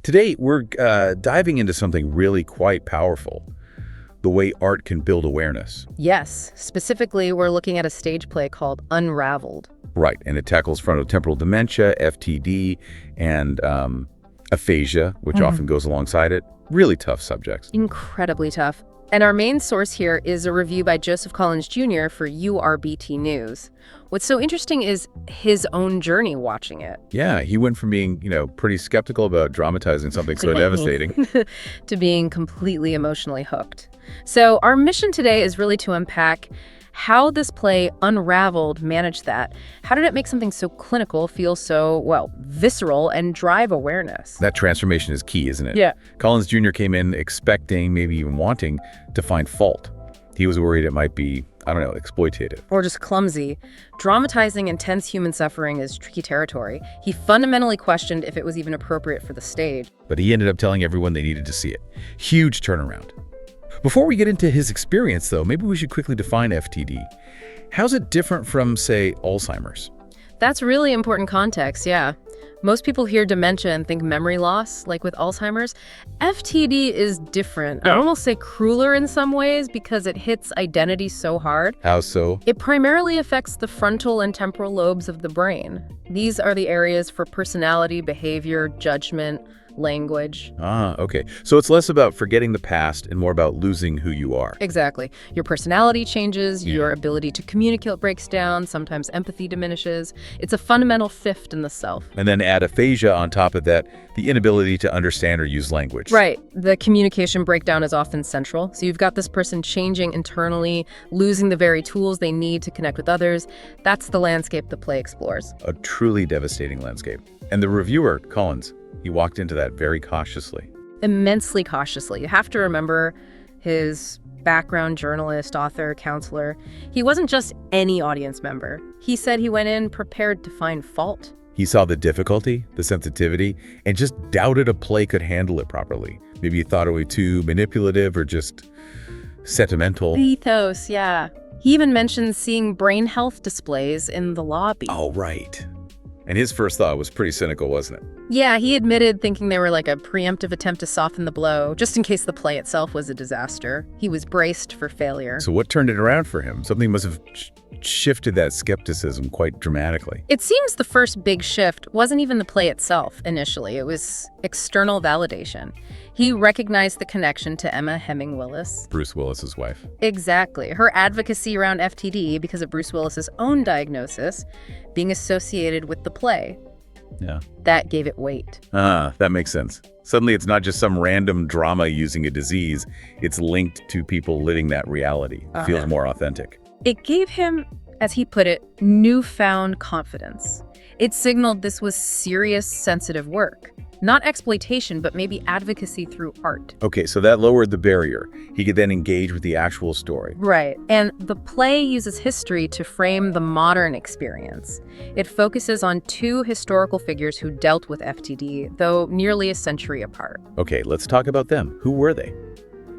Today, we're diving into something really quite powerful, the way art can build awareness. Yes, specifically, we're looking at a stage play called Unravelled. Right, and it tackles frontotemporal dementia, FTD, and aphasia, which often goes alongside it. Really tough subjects. Incredibly tough. And our main source here is a review by Joseph Collins Jr. for URBT News. What's so interesting is his own journey watching it. Yeah, he went from being, pretty skeptical about dramatizing something so devastating. to being completely emotionally hooked. So our mission today is really to unpack how this play, Unravelled, managed that. How did it make something so clinical feel so, visceral and drive awareness? That transformation is key, isn't it? Yeah. Collins Jr. came in expecting, maybe even wanting, to find fault. He was worried it might be, exploitative. Or just clumsy. Dramatizing intense human suffering is tricky territory. He fundamentally questioned if it was even appropriate for the stage. But he ended up telling everyone they needed to see it. Huge turnaround. Before we get into his experience, though, maybe we should quickly define FTD. How's it different from, say, Alzheimer's? That's really important context, yeah. Most people hear dementia and think memory loss, like with Alzheimer's. FTD is different. I'd almost say crueler in some ways because it hits identity so hard. How so? It primarily affects the frontal and temporal lobes of the brain. These are the areas for personality, behavior, judgment, language. Okay. So it's less about forgetting the past and more about losing who you are. Exactly. Your personality changes, your ability to communicate breaks down, sometimes empathy diminishes. It's a fundamental shift in the self. And then add aphasia on top of that, the inability to understand or use language. Right. The communication breakdown is often central. So you've got this person changing internally, losing the very tools they need to connect with others. That's the landscape the play explores. A truly devastating landscape. And the reviewer, Collins, he walked into that very cautiously. Immensely cautiously. You have to remember his background: journalist, author, counselor. He wasn't just any audience member. He said he went in prepared to find fault. He saw the difficulty, the sensitivity, and just doubted a play could handle it properly. Maybe he thought it was too manipulative or just sentimental. Ethos, yeah. He even mentioned seeing brain health displays in the lobby. Oh, right. And his first thought was pretty cynical, wasn't it? Yeah, he admitted thinking they were like a preemptive attempt to soften the blow, just in case the play itself was a disaster. He was braced for failure. So what turned it around for him? Something must have shifted that skepticism quite dramatically. It seems the first big shift wasn't even the play itself initially. It was external validation. He recognized the connection to Emma Heming Willis. Bruce Willis's wife. Exactly. Her advocacy around FTD because of Bruce Willis's own diagnosis being associated with the play. Yeah. That gave it weight. That makes sense. Suddenly it's not just some random drama using a disease. It's linked to people living that reality. Feels more authentic. It gave him, as he put it, newfound confidence. It signaled this was serious, sensitive work. Not exploitation, but maybe advocacy through art. Okay, so that lowered the barrier. He could then engage with the actual story. Right. And the play uses history to frame the modern experience. It focuses on two historical figures who dealt with FTD, though nearly a century apart. Okay, let's talk about them. Who were they?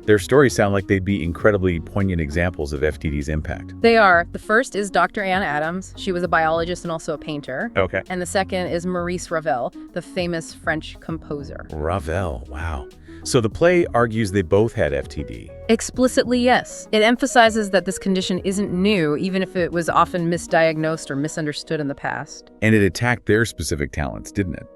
Their stories sound like they'd be incredibly poignant examples of FTD's impact. They are. The first is Dr. Anne Adams. She was a biologist and also a painter. Okay. And the second is Maurice Ravel, the famous French composer. Ravel, wow. So the play argues they both had FTD. Explicitly, yes. It emphasizes that this condition isn't new, even if it was often misdiagnosed or misunderstood in the past. And it attacked their specific talents, didn't it?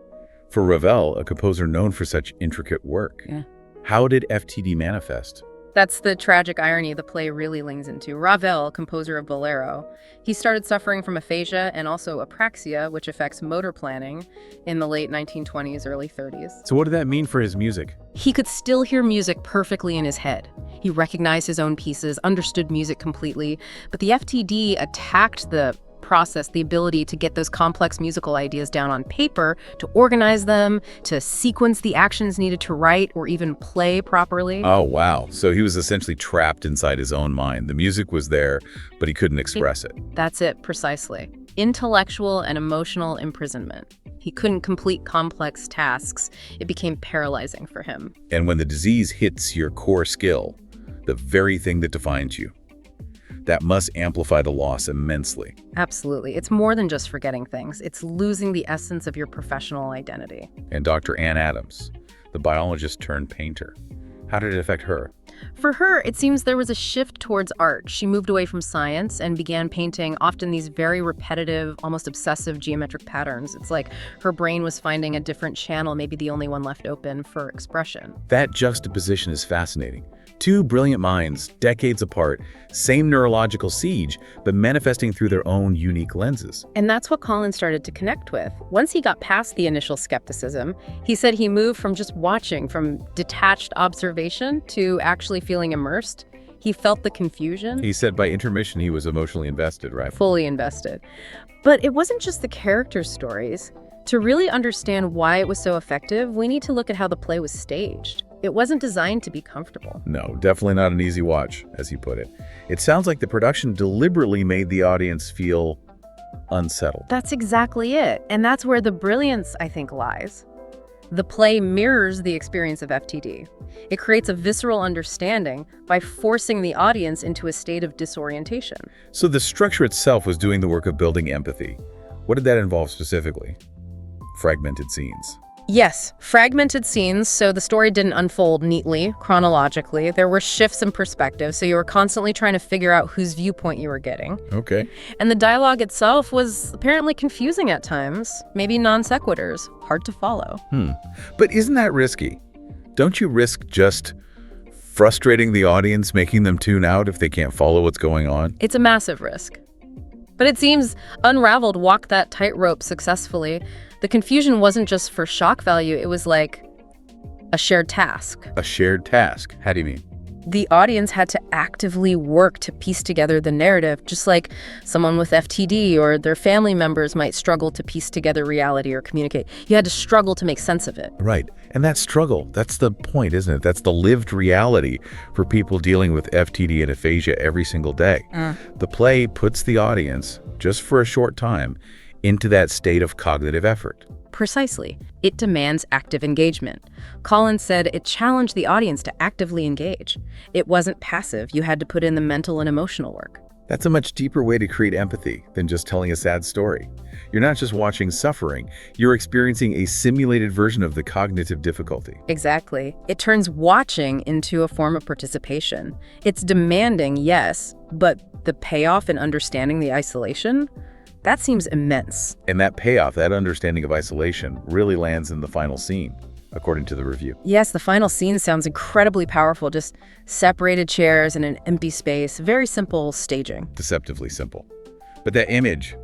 For Ravel, a composer known for such intricate work. Yeah. How did FTD manifest? That's the tragic irony the play really leans into. Ravel, composer of Bolero, he started suffering from aphasia and also apraxia, which affects motor planning, in the late 1920s, early 30s. So what did that mean for his music? He could still hear music perfectly in his head. He recognized his own pieces, understood music completely, but the FTD attacked the process, the ability to get those complex musical ideas down on paper, to organize them, to sequence the actions needed to write or even play properly. Oh, wow. So he was essentially trapped inside his own mind. The music was there, but he couldn't express it. That's it, precisely. Intellectual and emotional imprisonment. He couldn't complete complex tasks. It became paralyzing for him. And when the disease hits your core skill, the very thing that defines you, that must amplify the loss immensely. Absolutely. It's more than just forgetting things. It's losing the essence of your professional identity. And Dr. Anne Adams, the biologist turned painter. How did it affect her? For her, it seems there was a shift towards art. She moved away from science and began painting often these very repetitive, almost obsessive geometric patterns. It's like her brain was finding a different channel, maybe the only one left open for expression. That juxtaposition is fascinating. Two brilliant minds, decades apart, same neurological siege, but manifesting through their own unique lenses. And that's what Colin started to connect with. Once he got past the initial skepticism, he said he moved from just watching, from detached observation to actually feeling immersed. He felt the confusion. He said by intermission he was emotionally invested, right? Fully invested. But it wasn't just the character stories. To really understand why it was so effective, we need to look at how the play was staged. It wasn't designed to be comfortable. No, definitely not an easy watch, as he put it. It sounds like the production deliberately made the audience feel unsettled. That's exactly it. And that's where the brilliance, I think, lies. The play mirrors the experience of FTD. It creates a visceral understanding by forcing the audience into a state of disorientation. So the structure itself was doing the work of building empathy. What did that involve specifically? Fragmented scenes. Yes, fragmented scenes, so the story didn't unfold neatly, chronologically. There were shifts in perspective, so you were constantly trying to figure out whose viewpoint you were getting. Okay. And the dialogue itself was apparently confusing at times, maybe non sequiturs, hard to follow. But isn't that risky? Don't you risk just frustrating the audience, making them tune out if they can't follow what's going on? It's a massive risk. But it seems Unravelled walked that tightrope successfully. The confusion wasn't just for shock value, it was like a shared task. A shared task? How do you mean? The audience had to actively work to piece together the narrative, just like someone with FTD or their family members might struggle to piece together reality or communicate. You had to struggle to make sense of it. Right. And that struggle, that's the point, isn't it? That's the lived reality for people dealing with FTD and aphasia every single day. The play puts the audience, just for a short time, into that state of cognitive effort. Precisely. It demands active engagement. Colin said it challenged the audience to actively engage. It wasn't passive. You had to put in the mental and emotional work. That's a much deeper way to create empathy than just telling a sad story. You're not just watching suffering, you're experiencing a simulated version of the cognitive difficulty. Exactly. It turns watching into a form of participation. It's demanding, yes, but the payoff in understanding the isolation? That seems immense. And that payoff, that understanding of isolation, really lands in the final scene, according to the review. Yes, the final scene sounds incredibly powerful. Just separated chairs in an empty space. Very simple staging. Deceptively simple. But that image,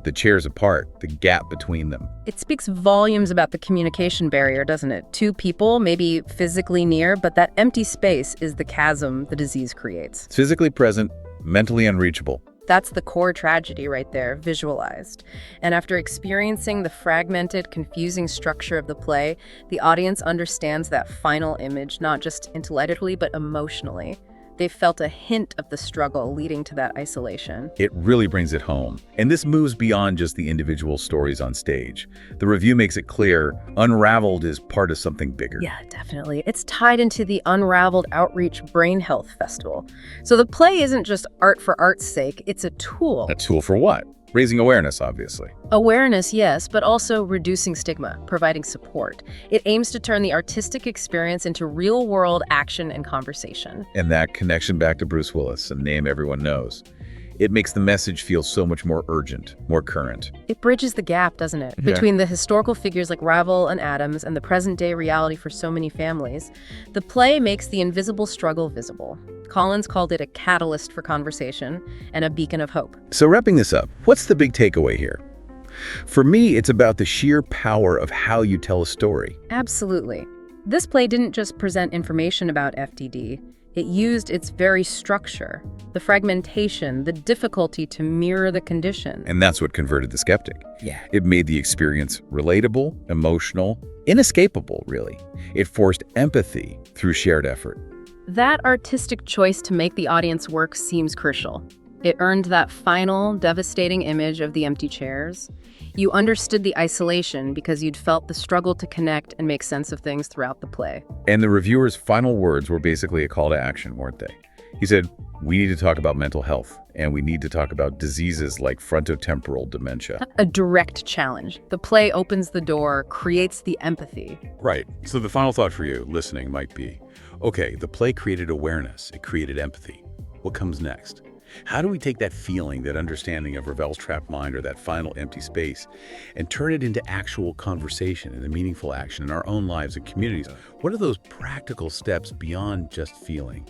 the chairs apart, the gap between them. It speaks volumes about the communication barrier, doesn't it? Two people, maybe physically near, but that empty space is the chasm the disease creates. It's physically present, mentally unreachable. That's the core tragedy right there, visualized. And after experiencing the fragmented, confusing structure of the play, the audience understands that final image, not just intellectually, but emotionally. They felt a hint of the struggle leading to that isolation. It really brings it home. And this moves beyond just the individual stories on stage. The review makes it clear Unravelled is part of something bigger. Yeah, definitely. It's tied into the Unravelled Outreach Brain Health Festival. So the play isn't just art for art's sake, it's a tool. A tool for what? Raising awareness, obviously. Awareness, yes, but also reducing stigma, providing support. It aims to turn the artistic experience into real-world action and conversation. And that connection back to Bruce Willis, a name everyone knows. It makes the message feel so much more urgent, more current. It bridges the gap, doesn't it? Yeah. Between the historical figures like Ravel and Adams and the present-day reality for so many families. The play makes the invisible struggle visible. Collins called it a catalyst for conversation and a beacon of hope. So wrapping this up, what's the big takeaway here? For me, it's about the sheer power of how you tell a story. Absolutely. This play didn't just present information about FTD. It used its very structure, the fragmentation, the difficulty to mirror the condition. And that's what converted the skeptic. Yeah. It made the experience relatable, emotional, inescapable, really. It forced empathy through shared effort. That artistic choice to make the audience work seems crucial. It earned that final, devastating image of the empty chairs. You understood the isolation because you'd felt the struggle to connect and make sense of things throughout the play. And the reviewer's final words were basically a call to action, weren't they? He said, we need to talk about mental health, and we need to talk about diseases like frontotemporal dementia. A direct challenge. The play opens the door, creates the empathy. Right. So the final thought for you listening might be, okay, the play created awareness. It created empathy. What comes next? How do we take that feeling, that understanding of Ravel's trapped mind or that final empty space, and turn it into actual conversation and a meaningful action in our own lives and communities? What are those practical steps beyond just feeling?